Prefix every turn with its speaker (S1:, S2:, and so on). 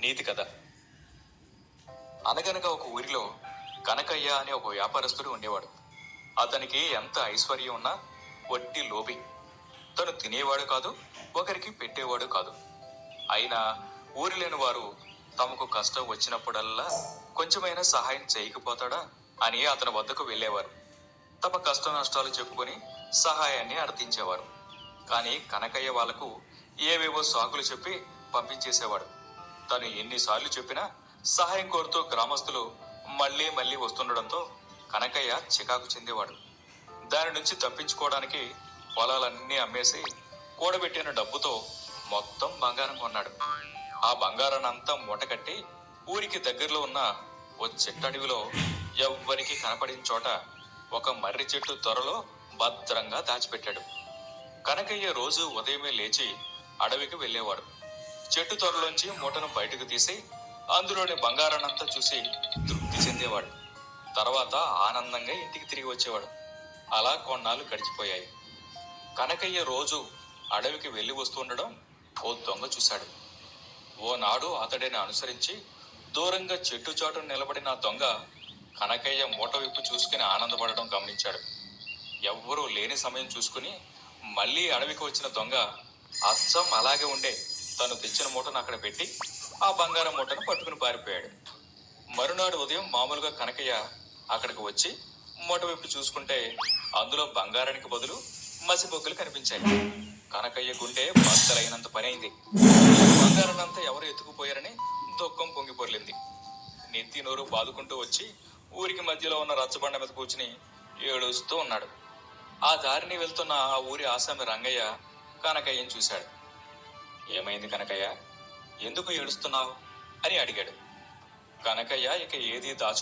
S1: నీతి కథ. అనగనగా ఒక ఊరిలో కనకయ్య అనే ఒక వ్యాపారస్తుడు ఉండేవాడు. అతనికి ఎంత ఐశ్వర్యం ఉన్నా వట్టి లోబి. తను తినేవాడు కాదు, ఒకరికి పెట్టేవాడు కాదు. అయినా ఊరిలేని వారు తమకు కష్టం వచ్చినప్పుడల్లా కొంచెమైనా సహాయం చేయకపోతాడా అని అతని వద్దకు వెళ్ళేవారు. తమ కష్ట నష్టాలు చెప్పుకొని సహాయాన్ని అర్థించేవారు. కానీ కనకయ్య వాళ్లకు ఏవేవో సాకులు చెప్పి పంపించేసేవాడు. తను ఎన్నిసార్లు చెప్పినా సహాయం కోరుతూ గ్రామస్తులు మళ్లీ మళ్లీ వస్తుండడంతో కనకయ్య చికాకు చెందేవాడు. దాని నుంచి తప్పించుకోవడానికి పొలాలన్నీ అమ్మేసి కూడబెట్టిన డబ్బుతో మొత్తం బంగారం కొన్నాడు. ఆ బంగారాన్నంతా మూటకట్టి ఊరికి దగ్గరలో ఉన్న ఓ చెట్టడవిలో ఎవ్వరికి కనపడిన చోట ఒక మర్రి చెట్టు త్వరలో భద్రంగా దాచిపెట్టాడు. కనకయ్య రోజు ఉదయమే లేచి అడవికి వెళ్ళేవాడు. చెట్టు త్వరలోంచి మూటను బయటకు తీసి అందులోని బంగారాన్నంతా చూసి తృప్తి చెందేవాడు. తర్వాత ఆనందంగా ఇంటికి తిరిగి వచ్చేవాడు. అలా కొన్నాళ్ళు గడిచిపోయాయి. కనకయ్య రోజు అడవికి వెళ్లి వస్తుండడం ఓ దొంగ చూశాడు. ఓనాడు అతడిని అనుసరించి దూరంగా చెట్టు చాటును నిలబడిన దొంగ కనకయ్య మూట వైపు చూసుకుని ఆనందపడడం గమనించాడు. ఎవ్వరూ లేని సమయం చూసుకుని మళ్లీ అడవికి వచ్చిన దొంగ అచ్చం అలాగే ఉండే తను తెచ్చిన మూటను అక్కడ పెట్టి ఆ బంగారం మూటను పట్టుకుని పారిపోయాడు. మరునాడు ఉదయం మామూలుగా కనకయ్య అక్కడికి వచ్చి మూట వైపు చూసుకుంటే అందులో బంగారానికి బదులు మసిబొగ్గులు కనిపించాయి. కనకయ్య గుండె బద్దలైనంత పని అయింది. బంగారాన్నంతా ఎవరు ఎత్తుకుపోయారని దుఃఖం పొంగిపొర్లింది. నెత్తి నోరు బాదుకుంటూ వచ్చి ఊరికి మధ్యలో ఉన్న రచ్చబండ మీద కూర్చుని ఏడుస్తూ ఉన్నాడు. ఆ దారిని వెళ్తున్న ఆ ఊరి ఆసామి రంగయ్య కనకయ్యను చూశాడు. ఏమైంది కనకయ్య, ఎందుకు ఏడుస్తున్నావు అని అడిగాడు. కనకయ్య ఇక ఏదీ దాచుకో